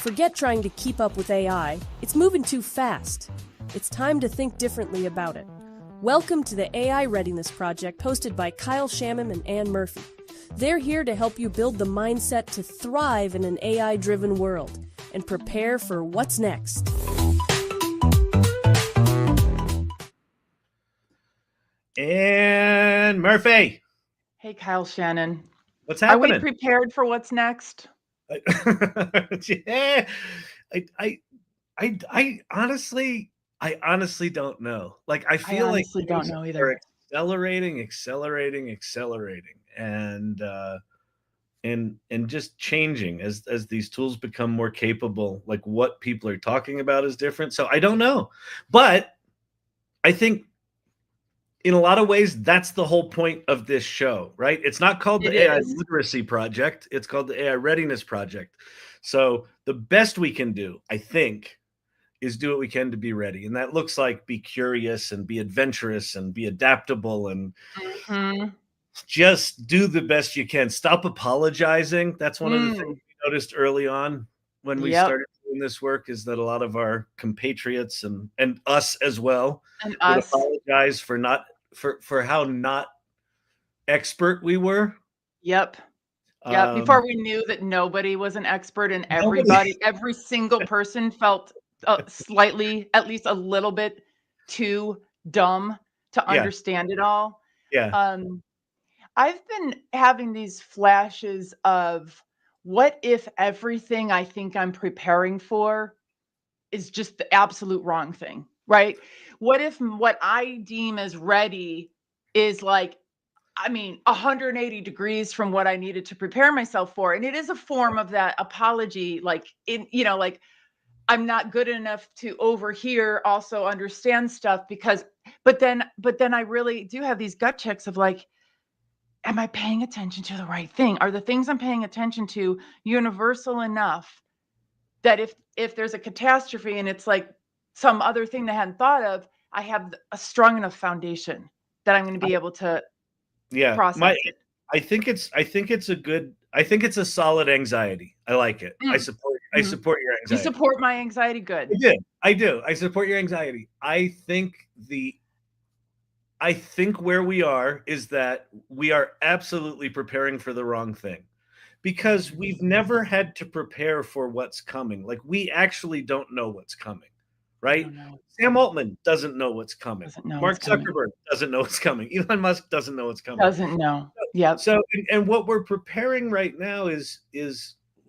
Forget trying to keep up with AI. It's moving too fast. It's time to think differently about it. Welcome to the AI Readiness Project, hosted by 𝗦𝗫𝗄 and 𝗦𝗵𝟐𝗄. They're here to help you build the mindset to thrive in an AI-driven world and prepare for what's next. And Murphy. Hey, Kyle, Shannon. What's happening? Are we prepared for what's next? Yeah, I honestly don't know. Like, I feel like I don't know either. Accelerating, and just changing as these tools become more capable. Like, what people are talking about is different. So I don't know, but I think in a lot of ways, that's the whole point of this show, right? It's not called the AI Literacy Project. It's called the AI Readiness Project. So the best we can do, I think, is do what we can to be ready. And that looks like be curious and be adventurous and be adaptable and just do the best you can. Stop apologizing. That's one of the things we noticed early on when we started doing this work, is that a lot of our compatriots and us as well would apologize for how not expert we were. Yep. Before we knew that nobody was an expert and every single person felt slightly, at least a little bit too dumb to understand it all. I've been having these flashes of, what if everything I think I'm preparing for is just the absolute wrong thing, right? What if what I deem as ready is 180 degrees from what I needed to prepare myself for? And it is a form of that apology, I'm not good enough to over here also understand stuff, but then I really do have these gut checks of am I paying attention to the right thing? Are the things I'm paying attention to universal enough that if there's a catastrophe and it's like some other thing that I hadn't thought of, I have a strong enough foundation that I'm going to be able to process it. I think it's a solid anxiety. I like it. I support your anxiety. You support my anxiety? Good. I do. I support your anxiety. I think where we are is that we are absolutely preparing for the wrong thing, because we've never had to prepare for what's coming. Like, we actually don't know what's coming, right? Sam Altman doesn't know what's coming. Mark Zuckerberg doesn't know what's coming. Elon Musk doesn't know what's coming. Doesn't know. Yeah. So, and what we're preparing right now is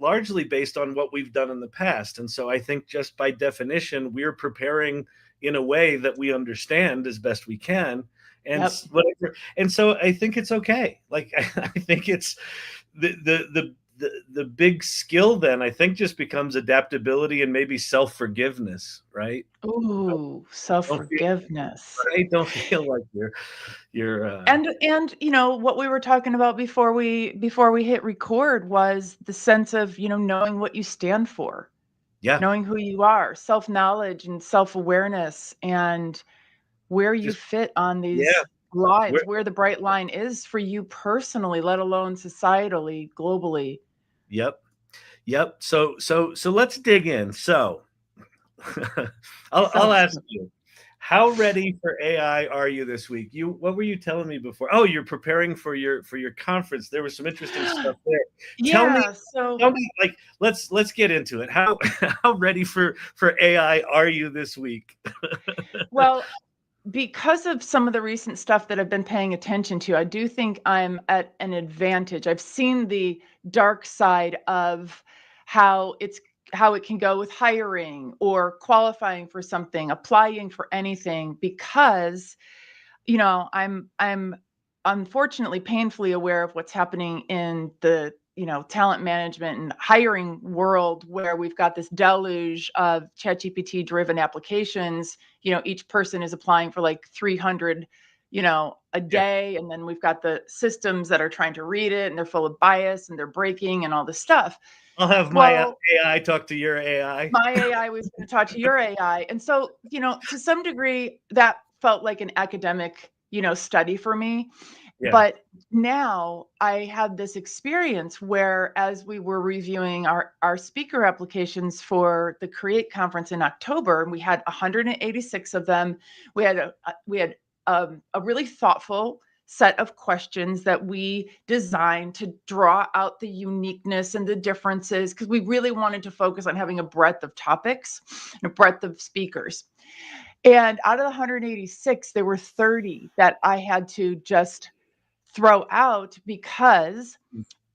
largely based on what we've done in the past. And so I think, just by definition, we're preparing in a way that we understand as best we can. And whatever. And so I think it's okay. Like, I think it's the big skill then, I think, just becomes adaptability and maybe self-forgiveness, right? Ooh, self-forgiveness. Right? Don't feel like you're and what we were talking about before we hit record was the sense of, knowing what you stand for. Yeah. Knowing who you are, self-knowledge and self-awareness, and where you fit on these lines, where the bright line is for you personally, let alone societally, globally. Yep. So let's dig in. So I'll ask you, how ready for AI are you this week? What were you telling me before? Oh, you're preparing for your conference. There was some interesting stuff there. Tell me, like, let's get into it. How ready for AI are you this week? Well, because of some of the recent stuff that I've been paying attention to, I do think I'm at an advantage. I've seen the dark side of how it can go with hiring or qualifying for something, applying for anything, because I'm unfortunately painfully aware of what's happening in the talent management and hiring world, where we've got this deluge of ChatGPT driven applications. Each person is applying for like 300, a day. And then we've got the systems that are trying to read it, and they're full of bias and they're breaking and all this stuff. I'll have my AI talk to your AI. My AI was going to talk to your AI. And so, to some degree, that felt like an academic, study for me. But now I had this experience where, as we were reviewing our speaker applications for the Create conference in October, and we had 186 of them, we had a really thoughtful set of questions that we designed to draw out the uniqueness and the differences, because we really wanted to focus on having a breadth of topics and a breadth of speakers. And out of the 186, there were 30 that I had to just throw out because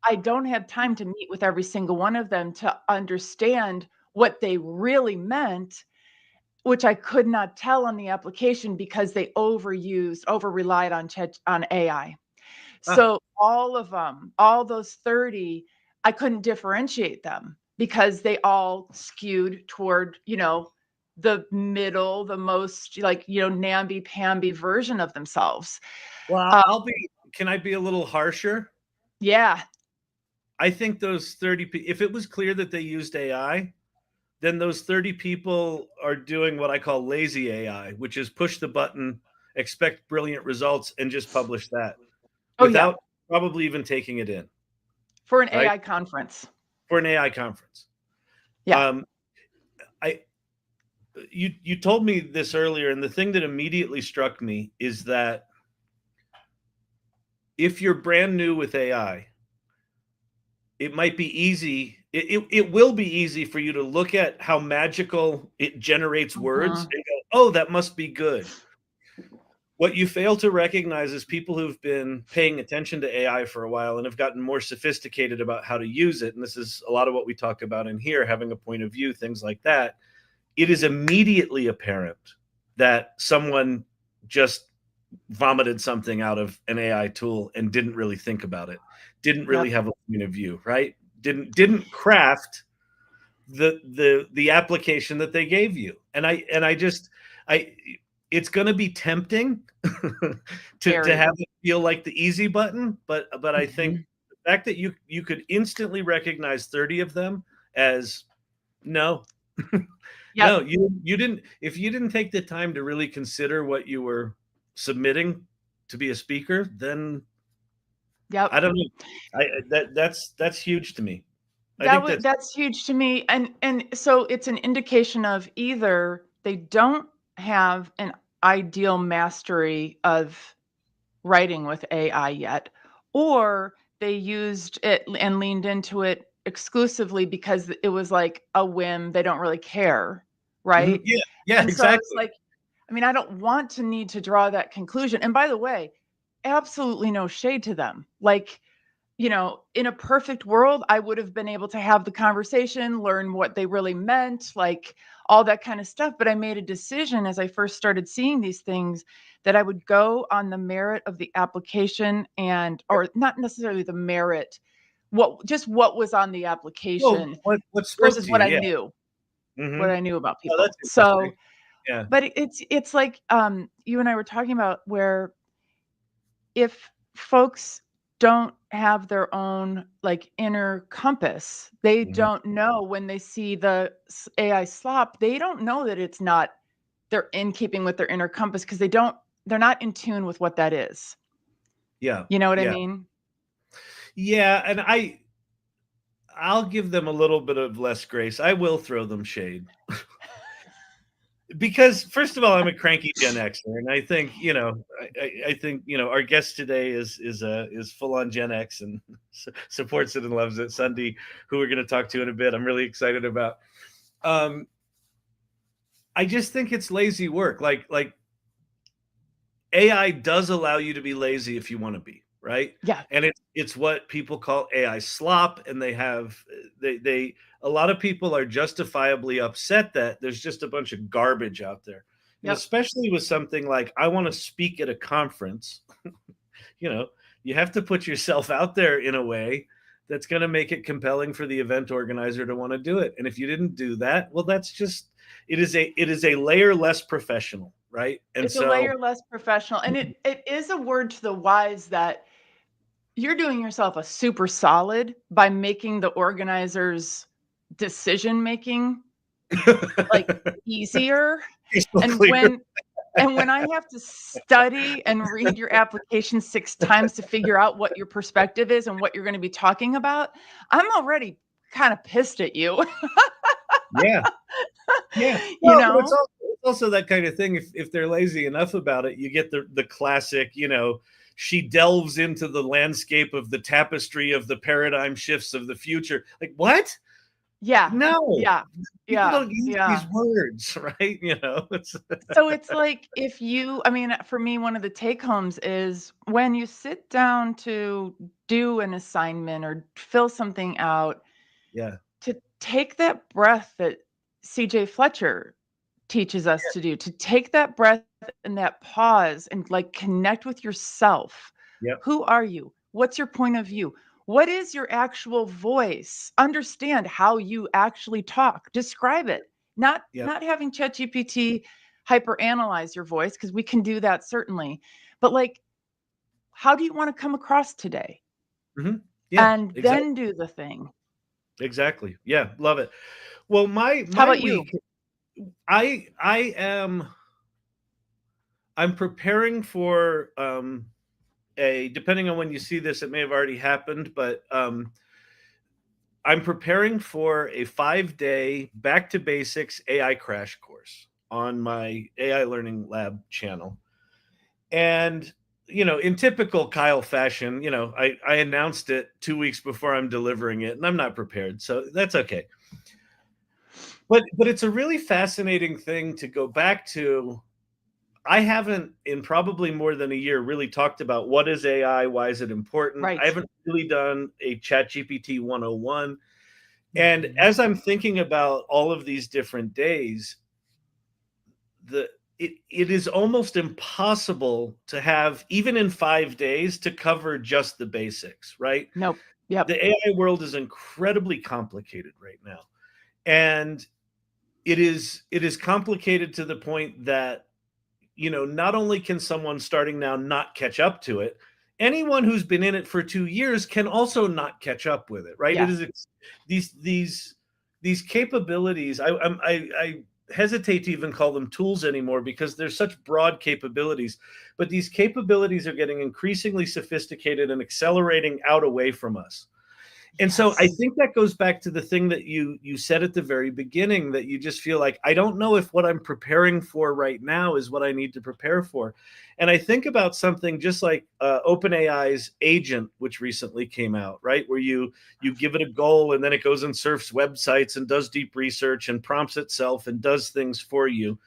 I don't have time to meet with every single one of them to understand what they really meant, which I could not tell on the application because they over-relied on AI. So all of them, all those 30, I couldn't differentiate them because they all skewed toward, the middle, the most namby-pamby version of themselves. Well, can I be a little harsher? Yeah. I think those 30, if it was clear that they used AI, then those 30 people are doing what I call lazy AI, which is push the button, expect brilliant results, and just publish that without probably even taking it in. For an AI conference. For an AI conference. Yeah. You told me this earlier, and the thing that immediately struck me is that if you're brand new with AI, it might be easy. It will be easy for you to look at how magical it generates words and go, oh, that must be good. What you fail to recognize is people who've been paying attention to AI for a while and have gotten more sophisticated about how to use it. And this is a lot of what we talk about in here, having a point of view, things like that. It is immediately apparent that someone just vomited something out of an AI tool and didn't really think about it, didn't really have a point of view, right? Didn't craft the application that they gave you. And it's going to be tempting to have it feel like the easy button, but I think the fact that you could instantly recognize 30 of them as no. No, you didn't. If you didn't take the time to really consider what you were submitting to be a speaker, then I don't know. That's huge to me. That's huge to me, and so it's an indication of either they don't have an ideal mastery of writing with AI yet, or they used it and leaned into it exclusively because it was like a whim. They don't really care, right? Yeah, and exactly. So it's like, I don't want to need to draw that conclusion. And by the way, absolutely no shade to them. Like, in a perfect world, I would have been able to have the conversation, learn what they really meant, like all that kind of stuff. But I made a decision as I first started seeing these things that I would go on the merit of the application or not necessarily the merit, what was on the application versus what I knew, what I knew about people. So, but it's like you and I were talking about, where if folks don't have their own inner compass, they don't know when they see the AI slop, they don't know that they're in keeping with their inner compass, because they're not in tune with what that is. Yeah. You know what I mean? Yeah. And I'll give them a little bit of less grace. I will throw them shade. Because first of all, I'm a cranky Gen Xer, and I think I think our guest today is full on Gen X and supports it and loves it. Sundee, who we're going to talk to in a bit, I'm really excited about. I just think it's lazy work. Like AI does allow you to be lazy if you want to be, right? Yeah. And it's what people call AI slop, and they a lot of people are justifiably upset that there's just a bunch of garbage out there. And especially with something like, I want to speak at a conference, you have to put yourself out there in a way that's going to make it compelling for the event organizer to want to do it. And if you didn't do that, well, that's just, it is a layer less professional, right? And it's a layer less professional. And it is a word to the wise that you're doing yourself a super solid by making the organizers' decision making easier. And And when I have to study and read your application 6 times to figure out what your perspective is and what you're going to be talking about, I'm already kind of pissed at you. Yeah. Yeah. You Well, but know? it's also that kind of thing. If they're lazy enough about it, you get the classic, she delves into the landscape of the tapestry of the paradigm shifts of the future. Like, what? Yeah. No. Yeah. People Yeah. don't use Yeah. these words, right? It's So it's like I mean, for me, one of the take homes is when you sit down to do an assignment or fill something out, yeah. to take that breath that CJ Fletcher teaches us to do, to take that breath and that pause and like connect with yourself. Yep. Who are you? What's your point of view? What is your actual voice? Understand how you actually talk. Describe it. Not having ChatGPT hyper-analyze your voice, because we can do that certainly. But like, how do you want to come across today? Mm-hmm. Yeah. And exactly. then do the thing. Exactly. Yeah. Love it. Well, my How about you? I'm preparing for depending on when you see this, it may have already happened, but I'm preparing for a 5-day back to basics AI crash course on my AI Learning Lab channel. And, in typical Kyle fashion, I announced it 2 weeks before I'm delivering it, and I'm not prepared. So that's okay. But it's a really fascinating thing to go back to. I haven't, in probably more than a year, really talked about what is AI, why is it important. Right. I haven't really done a ChatGPT 101. And as I'm thinking about all of these different days, it is almost impossible to have, even in 5 days, to cover just the basics, right? Nope. Yep. The AI world is incredibly complicated right now. And it is complicated to the point that, not only can someone starting now not catch up to it, anyone who's been in it for 2 years can also not catch up with it, right? Yes. It is these capabilities. I hesitate to even call them tools anymore because they're such broad capabilities, but these capabilities are getting increasingly sophisticated and accelerating out away from us. And so I think that goes back to the thing that you said at the very beginning, that you just feel like, I don't know if what I'm preparing for right now is what I need to prepare for. And I think about something just like OpenAI's Agent, which recently came out, right? Where you give it a goal and then it goes and surfs websites and does deep research and prompts itself and does things for you.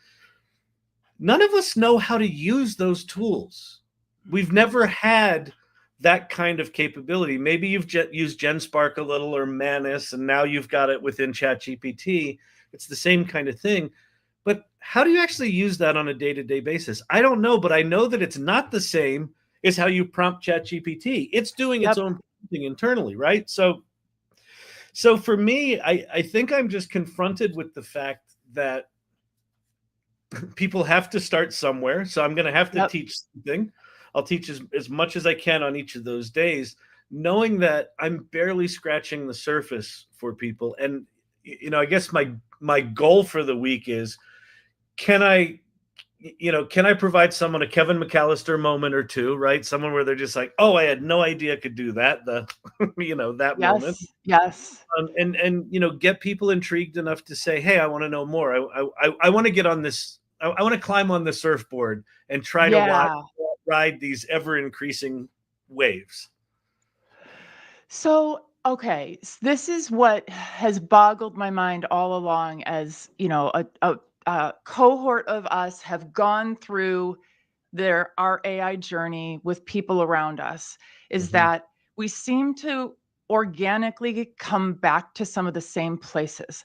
None of us know how to use those tools. We've never had that kind of capability. Maybe you've used GenSpark a little or Manus, and now you've got it within ChatGPT. It's the same kind of thing. But how do you actually use that on a day-to-day basis? I don't know, but I know that it's not the same as how you prompt ChatGPT. It's doing its own thing internally, right? So for me, I think I'm just confronted with the fact that people have to start somewhere. So I'm going to have to teach something. I'll teach as much as I can on each of those days, knowing that I'm barely scratching the surface for people. And, I guess my goal for the week is, can I provide someone a Kevin McAllister moment or two, right? Someone where they're just like, oh, I had no idea I could do that. That moment. Yes. And get people intrigued enough to say, hey, I want to know more. I want to get on this. I want to climb on the surfboard and try to ride these ever increasing waves. So, okay, this is what has boggled my mind all along, as a cohort of us have gone through our AI journey with people around us, is that we seem to organically come back to some of the same places.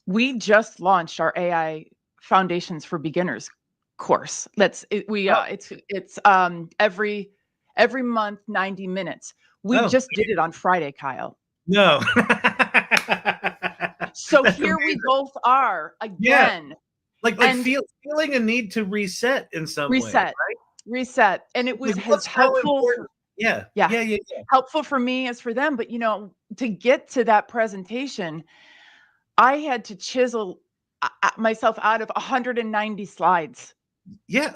We just launched our AI Foundations for Beginners course. It's every month, 90 minutes. We just did it on Friday, Kyle. No. So here we both are again. Like feeling a need to reset in some way. Right? Reset. And it was helpful. Yeah. Helpful for me as for them. But to get to that presentation, I had to chisel myself out of 190 slides. Yeah.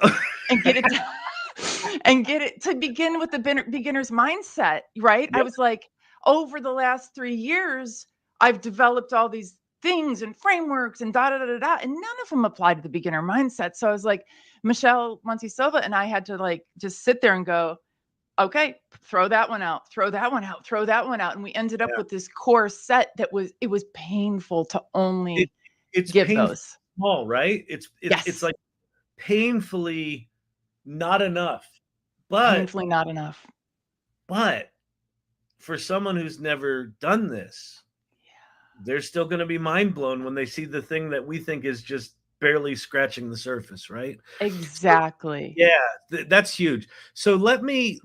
and get it to, and get it to begin with the beginner's mindset, right? I Yep. was like, over the last 3 years, I've developed all these things and frameworks and da da da da da, and none of them apply to the beginner mindset. So I was like, 𝗦𝗵cie𝘄 and I had to like just sit there and go, okay, throw that one out, throw that one out, throw that one out. And we ended up Yeah. with this core set that it was painful to only It's give painful those. small, right? It's Yes, like painfully not enough. But painfully not enough. for someone who's never done this, they're still going to be mind blown when they see the thing that we think is just barely scratching the surface, right? Exactly. So, yeah, that's huge. So let me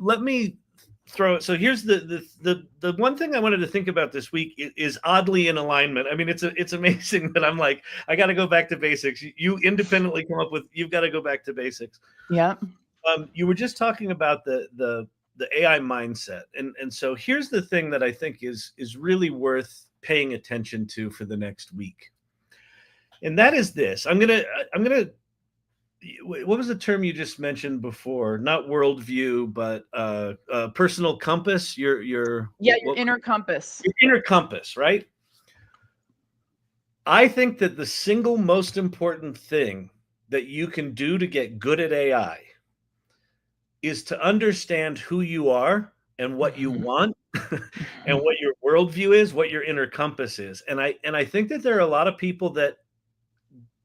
throw it. So here's the one thing I wanted to think about this week is oddly in alignment. I mean, it's amazing that I'm like, I got to go back to basics. You independently come up with, you've got to go back to basics. Yeah. You were just talking about the AI mindset, and so here's the thing that I think is really worth paying attention to for the next week, and that is this. I'm gonna. What was the term you just mentioned before? Not worldview, but personal compass. Your inner compass. Your inner compass, right? I think that the single most important thing that you can do to get good at AI is to understand who you are and what you want and what your worldview is, what your inner compass is. And I think that there are a lot of people that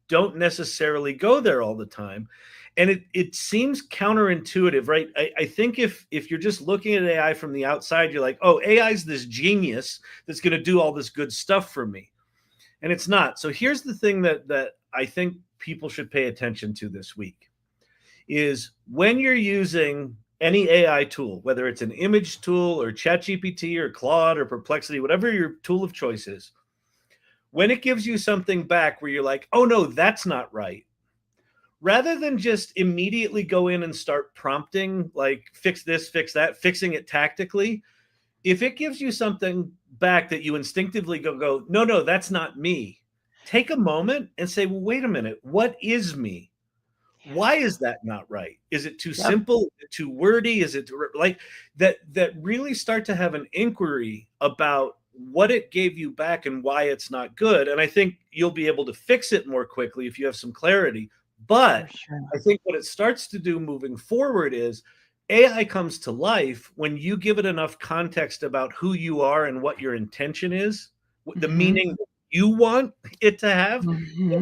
don't necessarily go there all the time. And it seems counterintuitive, right? I think if you're just looking at AI from the outside, you're like, oh, AI is this genius that's going to do all this good stuff for me. And it's not. So here's the thing that I think people should pay attention to this week is when you're using any AI tool, whether it's an image tool or ChatGPT or Claude or Perplexity, whatever your tool of choice is, when it gives you something back where you're like, oh no, that's not right, rather than just immediately go in and start prompting, like fix this, fix that, fixing it tactically, if it gives you something back that you instinctively go, no, that's not me, take a moment and say, well, wait a minute, what is me? Why is that not right? Is it too simple? Is it too wordy? Is it like that really start to have an inquiry about what it gave you back and why it's not good. And I think you'll be able to fix it more quickly if you have some clarity. But I think what it starts to do moving forward is AI comes to life when you give it enough context about who you are and what your intention is, the meaning that you want it to have. It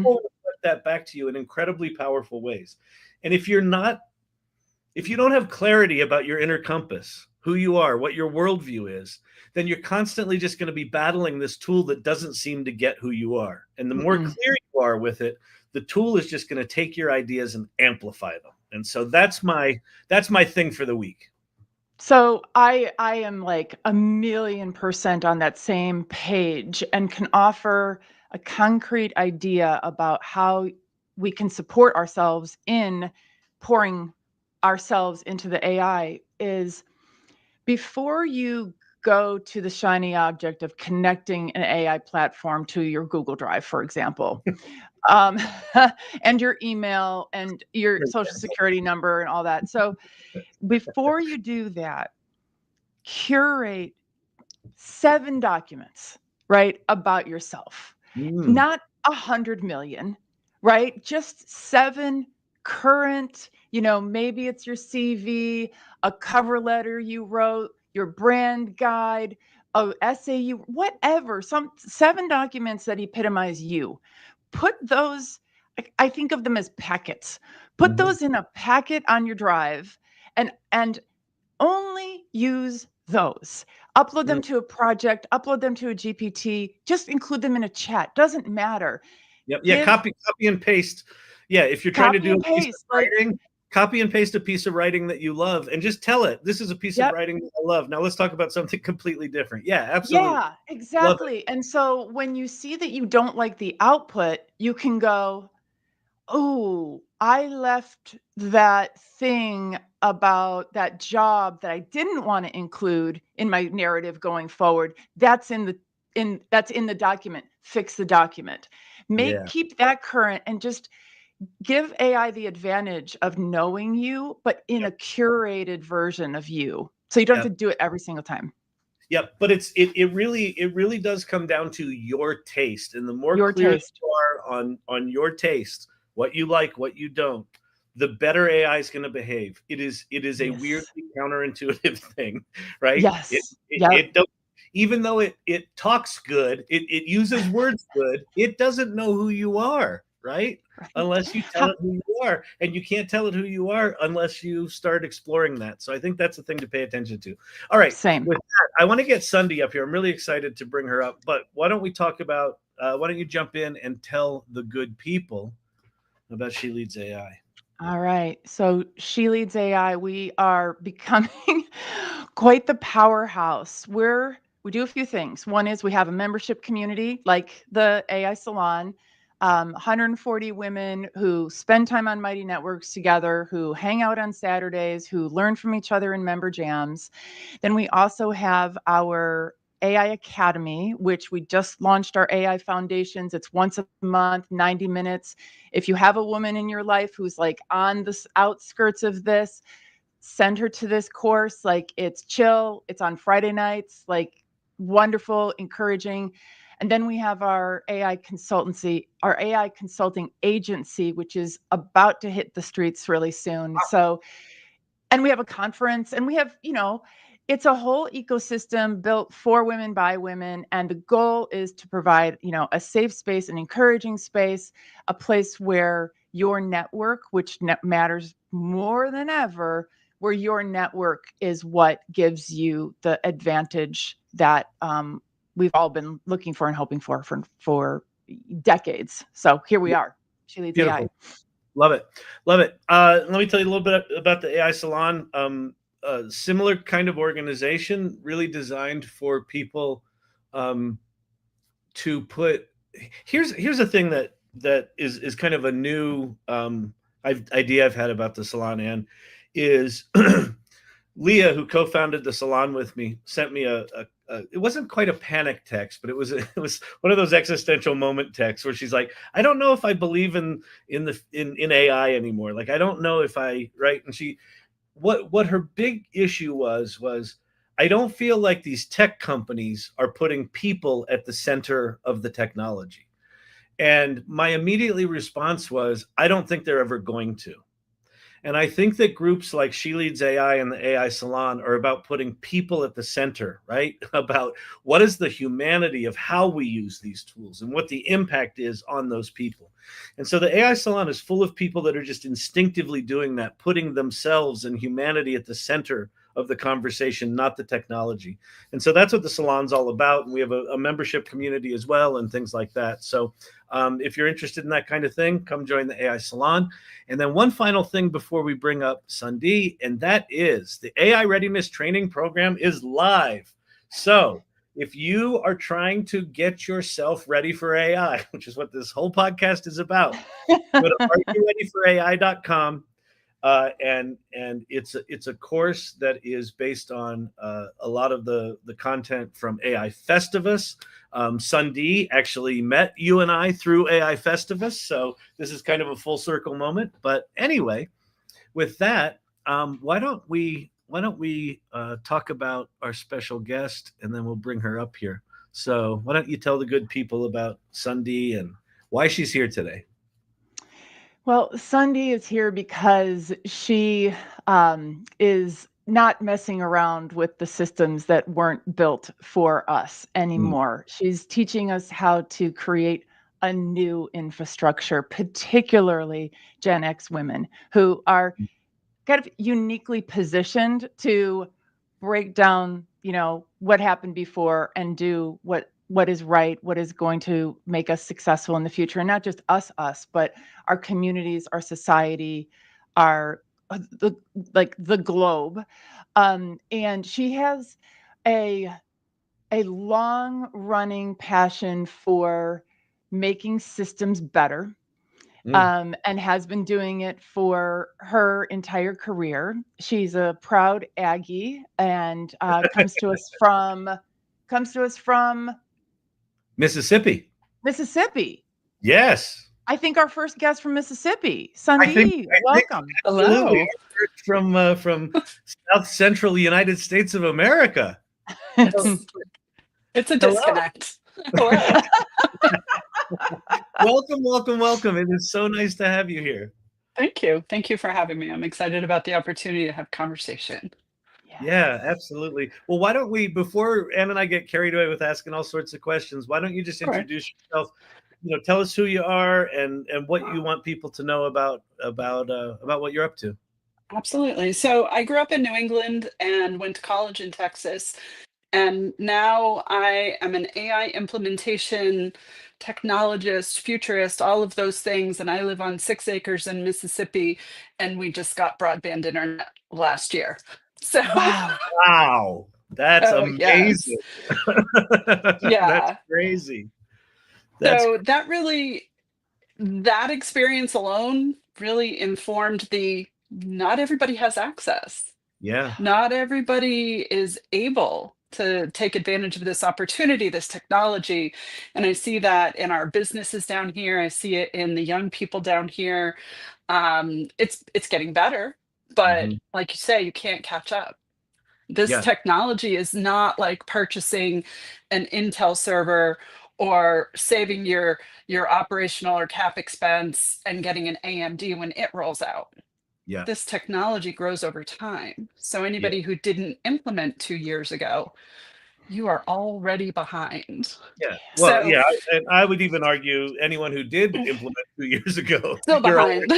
will reflect that back to you in incredibly powerful ways. And if you don't have clarity about your inner compass, who you are, what your worldview is, then you're constantly just going to be battling this tool that doesn't seem to get who you are. And the more clear you are with it, the tool is just going to take your ideas and amplify them. And so that's my thing for the week. So I am like 1,000,000% on that same page and can offer a concrete idea about how we can support ourselves in pouring ourselves into the AI is before you go to the shiny object of connecting an AI platform to your Google Drive, for example, and your email and your social security number and all that. So before you do that, curate 7 documents, right, about yourself. Not 100 million, right? Just 7 current, maybe it's your CV, a cover letter you wrote, your brand guide, a essay whatever, some 7 documents that epitomize you. Put those, I think of them as packets. Put those in a packet on your drive and only use those. Upload them to a project, upload them to a GPT, just include them in a chat. Doesn't matter. Yep. Yeah. Copy and paste. Yeah. If you're trying to do a piece of writing, copy and paste a piece of writing that you love and just tell it, this is a piece of writing that I love. Now let's talk about something completely different. Yeah, absolutely. Yeah, exactly. And so when you see that you don't like the output, you can go, oh, I left that thing about that job that I didn't want to include in my narrative going forward. That's in the document. Fix the document. Keep that current and just give AI the advantage of knowing you, but in a curated version of you. So you don't have to do it every single time. Yep, but it really does come down to your taste, and the more Your clear taste. you are on your taste, what you like, what you don't, the better AI is going to behave. It is a Yes. weirdly counterintuitive thing, right? Yes. It don't, even though it talks good, it uses words good, it doesn't know who you are, right? Unless you tell it who you are, and you can't tell it who you are unless you start exploring that. So I think that's the thing to pay attention to. All right. Same. With that, I want to get Sundee up here. I'm really excited to bring her up, but why don't we talk about, why don't you jump in and tell the good people about 𝘦𝘕 AI? All right. So 𝘦𝘕, we are becoming quite the powerhouse. We do a few things. One is we have a membership community like the AI Salon, 140 women who spend time on Mighty Networks together, who hang out on Saturdays, who learn from each other in member jams. Then we also have our AI Academy, which we just launched our AI Foundations. It's once a month, 90 minutes. If you have a woman in your life who's like on the outskirts of this, send her to this course. Like, it's chill. It's on Friday nights, like wonderful, encouraging. And then we have our AI consultancy, our AI consulting agency, which is about to hit the streets really soon. So, and we have a conference, and we have, it's a whole ecosystem built for women by women. And the goal is to provide, a safe space, an encouraging space, a place where your network, which matters more than ever, where your network is what gives you the advantage that we've all been looking for and hoping for decades. So here we are. 𝘕𝘕. Love it. Love it. Let me tell you a little bit about the AI Salon. Similar kind of organization, really designed for people to put. Here's a thing that is kind of a new idea I've had about the Salon, and is Leah, who co-founded the Salon with me, sent me it wasn't quite a panic text, but it was one of those existential moment texts where she's like, I don't know if I believe in AI anymore. Like, I don't know if right. And what her big issue was, I don't feel like these tech companies are putting people at the center of the technology. And my immediately response was, I don't think they're ever going to. And I think that groups like 𝘕𝘕 and the AI Salon are about putting people at the center, right? About what is the humanity of how we use these tools and what the impact is on those people. And so the AI Salon is full of people that are just instinctively doing that, putting themselves and humanity at the center of the conversation, not the technology. And so that's what the Salon's all about. And we have a membership community as well and things like that. So if you're interested in that kind of thing, come join the AI Salon. And then one final thing before we bring up Sundee, and that is the AI Readiness Training Program is live. So if you are trying to get yourself ready for AI, which is what this whole podcast is about, go to areyoureadyforai.com. And it's a course that is based on a lot of the content from AI Festivus. Sundee actually met you and I through AI Festivus, so this is kind of a full circle moment. But anyway, with that, why don't we talk about our special guest, and then we'll bring her up here. So why don't you tell the good people about Sundee and why she's here today? Well, Sundee is here because she is not messing around with the systems that weren't built for us anymore. She's teaching us how to create a new infrastructure, particularly Gen X women who are kind of uniquely positioned to break down, what happened before and do what is right, what is going to make us successful in the future. And not just us, but our communities, our society, the globe. And she has a long running passion for making systems better. And has been doing it for her entire career. She's a proud Aggie and comes to us from Mississippi. Mississippi. Yes. I think our first guest from Mississippi, I think, Sundee, welcome. absolutely. Hello. From South Central United States of America. It's a Hello. disconnect. Hello. Welcome. It is so nice to have you here. Thank you. Thank you for having me. I'm excited about the opportunity to have conversation. Yeah, absolutely. Well, why don't we, before Ann and I get carried away with asking all sorts of questions, why don't you just introduce yourself? You know, tell us who you are and what you want people to know about what you're up to. Absolutely. So I grew up in New England and went to college in Texas. And now I am an AI implementation technologist, futurist, all of those things. And I live on 6 acres in Mississippi, and we just got broadband internet last year. So wow, that's amazing. Yes. Yeah, that's crazy. So that experience alone really informed not everybody has access. Yeah. Not everybody is able to take advantage of this opportunity, this technology. And I see that in our businesses down here. I see it in the young people down here. It's getting better, but like you say, you can't catch up. This technology is not like purchasing an Intel server or saving your operational or cap expense and getting an AMD when it rolls out. Yeah. This technology grows over time. So anybody who didn't implement 2 years ago, you are already behind. Yeah. Well, yeah, and I would even argue anyone who did implement 2 years ago still behind.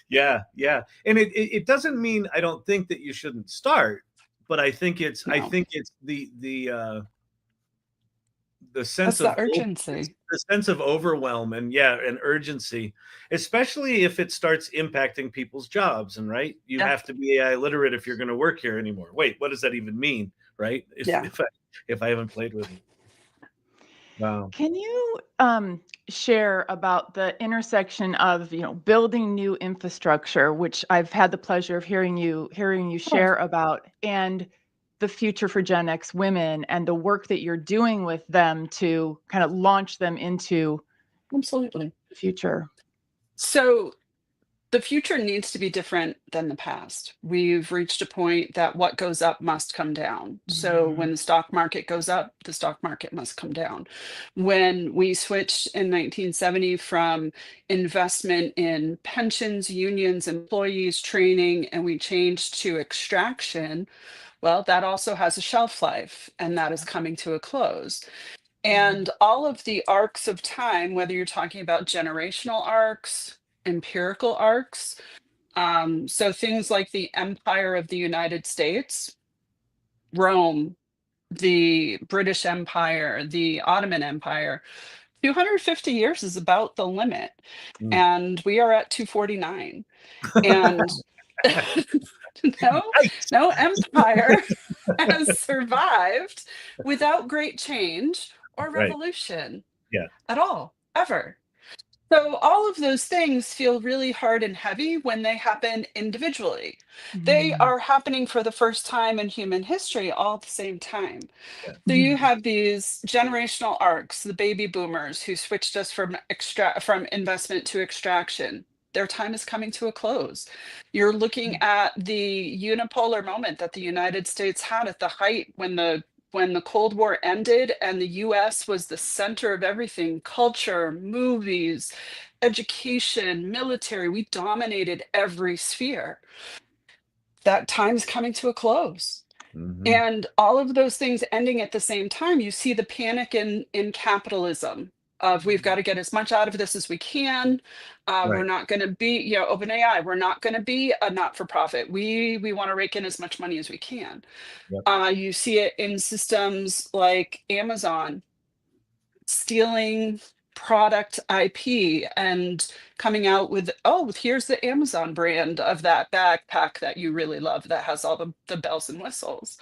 Yeah. And it doesn't mean I don't think that you shouldn't start, but I think it's the sense of urgency, the sense of overwhelm and urgency, especially if it starts impacting people's jobs. And you have to be AI literate if you're going to work here anymore. Wait, what does that even mean? Right? If I haven't played with it. Wow. Can you share about the intersection of building new infrastructure, which I've had the pleasure of hearing you share about, and the future for Gen X women and the work that you're doing with them to kind of launch them into absolutely the future? So the future needs to be different than the past. We've reached a point that what goes up must come down. So when the stock market goes up, the stock market must come down. When we switched in 1970 from investment in pensions, unions, employees, training, and we changed to extraction, well, that also has a shelf life, and that is coming to a close. And all of the arcs of time, whether you're talking about generational arcs, empirical arcs, so things like the Empire of the United States, Rome, the British Empire, the Ottoman Empire, 250 years is about the limit. And we are at 249. And no empire has survived without great change or revolution at all, ever. So all of those things feel really hard and heavy when they happen individually. They are happening for the first time in human history all at the same time. So you have these generational arcs, the baby boomers who switched us from investment to extraction. Their time is coming to a close. You're looking at the unipolar moment that the United States had at the height when the Cold War ended and the US was the center of everything: culture, movies, education, military. We dominated every sphere. That time's coming to a close. And all of those things ending at the same time, you see the panic in capitalism of we've got to get as much out of this as we can. We're not going to be, OpenAI, we're not going to be a not-for-profit. We want to rake in as much money as we can. You see it in systems like Amazon stealing product IP and coming out with, here's the Amazon brand of that backpack that you really love that has all the bells and whistles.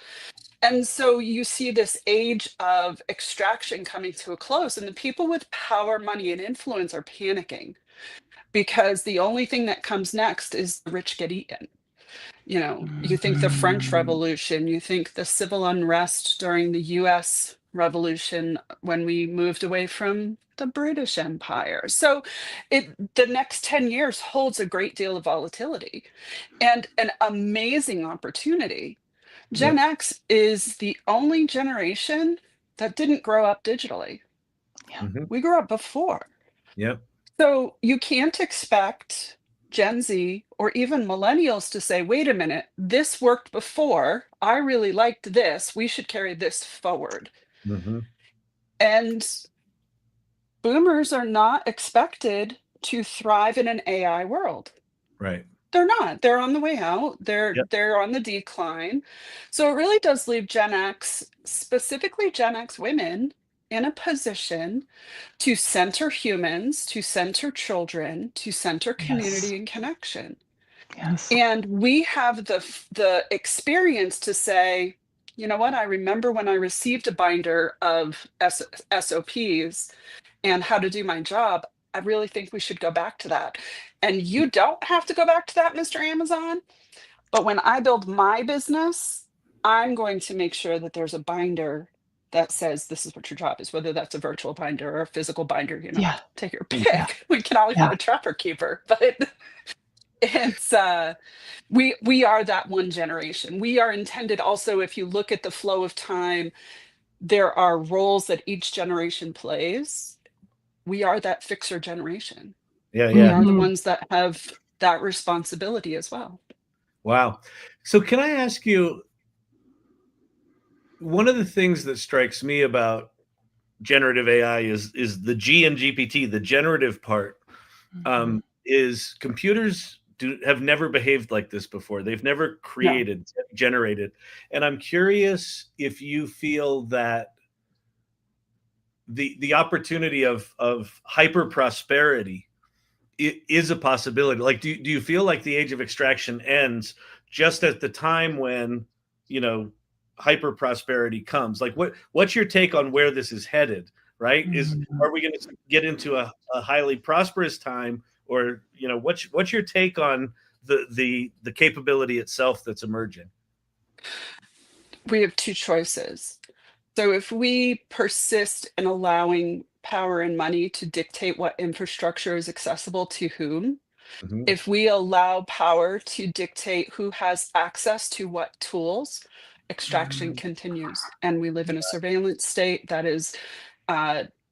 And so you see this age of extraction coming to a close, and the people with power, money, and influence are panicking because the only thing that comes next is the rich get eaten. You think the French Revolution, you think the civil unrest during the US revolution when we moved away from the British Empire. So the next 10 years holds a great deal of volatility and an amazing opportunity. Gen X is the only generation that didn't grow up digitally. We grew up before. So you can't expect Gen Z or even millennials to say, wait a minute, this worked before. I really liked this. We should carry this forward. And boomers are not expected to thrive in an AI world. They're not. They're on the way out. They're on the decline. So it really does leave Gen X, specifically Gen X women, in a position to center humans, to center children, to center community and connection. And we have the experience to say, you know what, I remember when I received a binder of SOPs and how to do my job. I really think we should go back to that. And you don't have to go back to that, Mr. Amazon. But when I build my business, I'm going to make sure that there's a binder that says this is what your job is, whether that's a virtual binder or a physical binder, you know, take your pick. We can always have a trapper keeper, but it's we are that one generation. We are intended also, if you look at the flow of time, there are roles that each generation plays. We are that fixer generation. We are the ones that have that responsibility as well. Wow. So can I ask you, one of the things that strikes me about generative AI is the G in GPT, the generative part, is computers have never behaved like this before. They've never created, generated. And I'm curious if you feel that the opportunity of hyper prosperity is a possibility. Like, do you feel like the age of extraction ends just at the time when, you know, hyper prosperity comes? Like, what's your take on where this is headed? Right? Are we going to get into a highly prosperous time, or, you know, what's your take on the capability itself that's emerging? We have two choices. So if we persist in allowing power and money to dictate what infrastructure is accessible to whom, if we allow power to dictate who has access to what tools, extraction continues. And we live in a surveillance state that is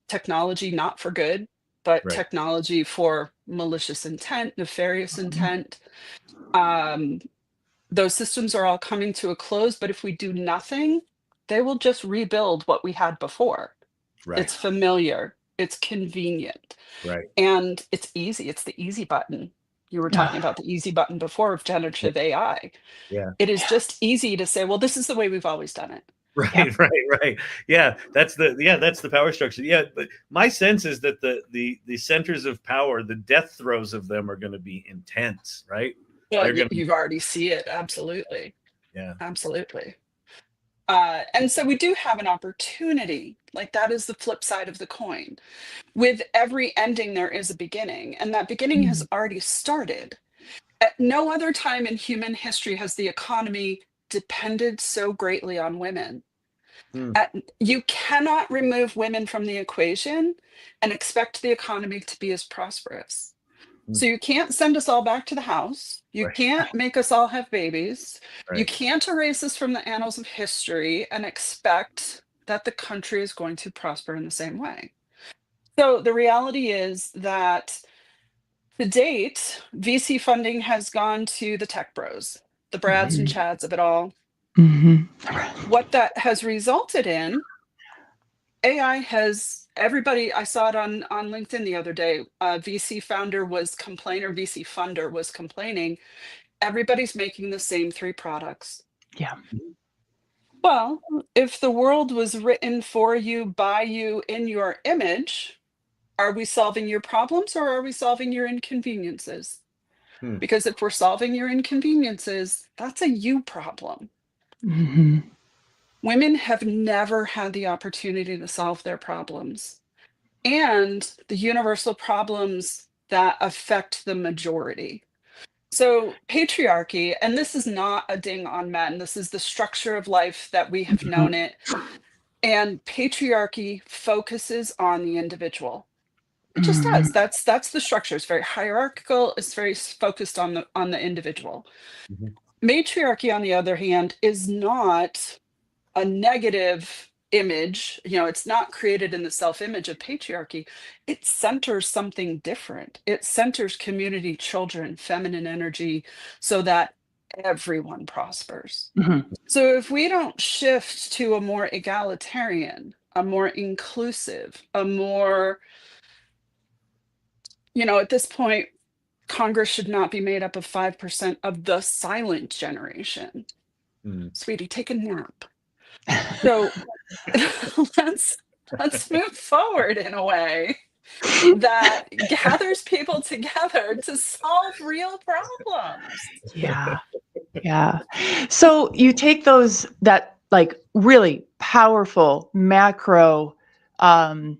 technology not for good, but technology for malicious intent, nefarious intent. Those systems are all coming to a close, but if we do nothing, they will just rebuild what we had before. It's familiar, it's convenient, and it's easy. It's the easy button. You were talking about the easy button before of generative AI. It is just easy to say, well, this is the way we've always done it. Right. Yeah, that's the power structure. Yeah, but my sense is that the centers of power, the death throes of them are going to be intense, right? Yeah, you've already see it. Absolutely. Yeah, absolutely. And so we do have an opportunity. Like, that is the flip side of the coin. With every ending, there is a beginning, and that beginning has already started. At no other time in human history has the economy depended so greatly on women. You cannot remove women from the equation and expect the economy to be as prosperous. So you can't send us all back to the house. You can't make us all have babies. You can't erase us from the annals of history and expect that the country is going to prosper in the same way. So the reality is that to date, VC funding has gone to the tech bros, the Brads and Chads of it all. What that has resulted in, AI has everybody. I saw it on LinkedIn the other day. VC founder was complaining, or VC funder was complaining. Everybody's making the same 3 products. Well, if the world was written for you, by you, in your image, are we solving your problems, or are we solving your inconveniences? Because if we're solving your inconveniences, that's a you problem. Women have never had the opportunity to solve their problems, and the universal problems that affect the majority. So patriarchy, and this is not a ding on men, this is the structure of life that we have known it. And patriarchy focuses on the individual. It just does. That's the structure. It's very hierarchical. It's very focused on the individual. Matriarchy, on the other hand, is not a negative image. It's not created in the self-image of patriarchy. It centers something different. It centers community, children, feminine energy, so that everyone prospers. So if we don't shift to a more egalitarian, a more inclusive, a more, at this point, Congress should not be made up of 5% of the silent generation. Sweetie, take a nap. So let's move forward in a way that gathers people together to solve real problems. Yeah. So you take that like really powerful macro, the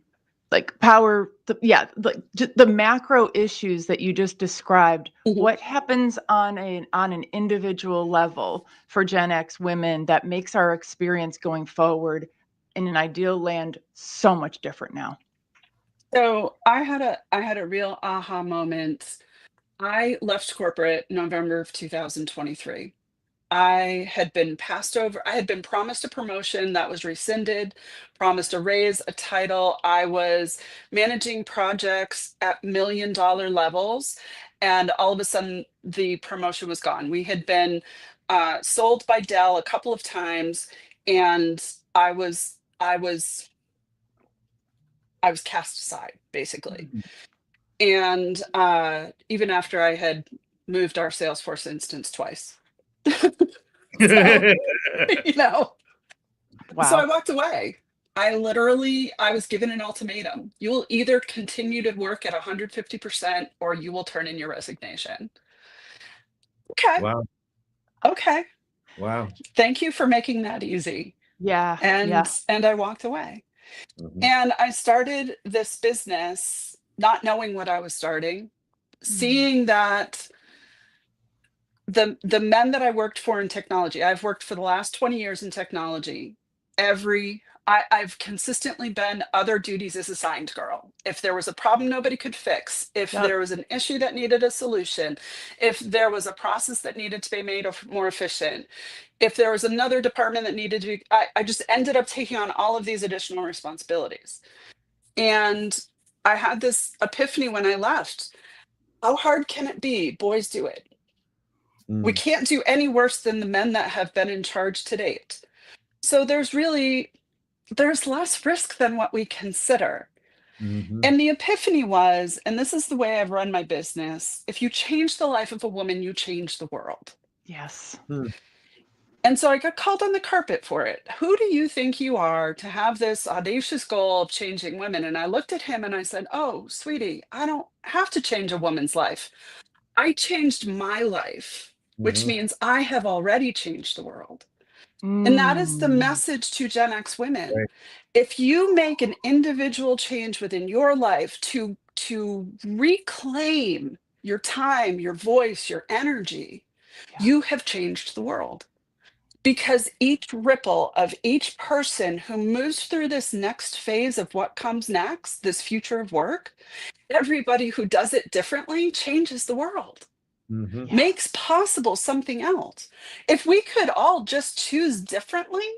macro issues that you just described. What happens on an individual level for Gen X women that makes our experience going forward in an ideal land so much different now? So I had a real aha moment. I left corporate November of 2023. I had been passed over. I had been promised a promotion that was rescinded, promised a raise, a title. I was managing projects at $1 million levels, and all of a sudden the promotion was gone. We had been sold by Dell a couple of times, and I was cast aside, basically. And even after I had moved our Salesforce instance twice. So, Wow. So I walked away. I was given an ultimatum. You will either continue to work at 150% or you will turn in your resignation. Okay. Wow. Okay. Wow. Thank you for making that easy. Yeah. And I walked away. And I started this business not knowing what I was starting, seeing that the men that I worked for in technology, I've worked for the last 20 years in technology. I've consistently been other duties as assigned girl. If there was a problem nobody could fix, if there was an issue that needed a solution, if there was a process that needed to be made more efficient, if there was another department that needed to be, I just ended up taking on all of these additional responsibilities. And I had this epiphany when I left. How hard can it be? Boys do it. We can't do any worse than the men that have been in charge to date. So there's less risk than what we consider. And the epiphany was, and this is the way I've run my business, if you change the life of a woman, you change the world. Yes. And so I got called on the carpet for it. Who do you think you are to have this audacious goal of changing women? And I looked at him and I said, oh, sweetie, I don't have to change a woman's life. I changed my life, which means I have already changed the world. And that is the message to Gen X women. Right. If you make an individual change within your life to reclaim your time, your voice, your energy, you have changed the world. Because each ripple of each person who moves through this next phase of what comes next, this future of work, everybody who does it differently changes the world. Makes possible something else. If we could all just choose differently,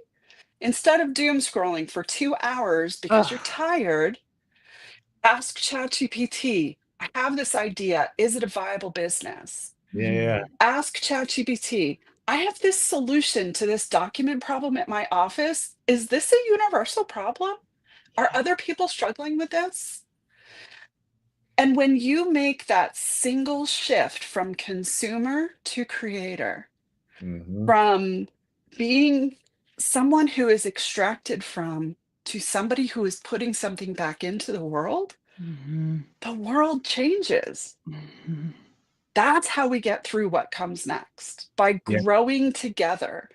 instead of doom scrolling for 2 hours because you're tired, ask ChatGPT, I have this idea. Is it a viable business? Ask ChatGPT, I have this solution to this document problem at my office. Is this a universal problem? Are other people struggling with this? And when you make that single shift from consumer to creator, from being someone who is extracted from to somebody who is putting something back into the world, the world changes. That's how we get through what comes next, by growing together,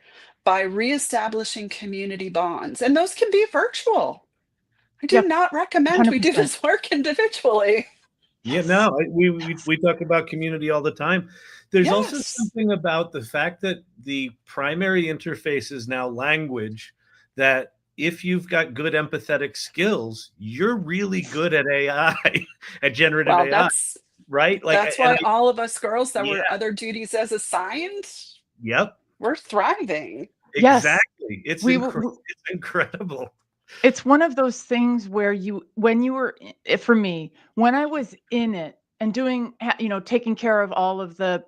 by reestablishing community bonds. And those can be virtual. I do not recommend 100%. We do this work individually. Yeah, no, we talk about community all the time. There's also something about the fact that the primary interface is now language that if you've got good empathetic skills, you're really good at AI, at generative AI, right? Like that's why all of us girls that were other duties as assigned, we're thriving. Exactly. It's incredible. It's one of those things where for me, when I was in it and doing, taking care of all of the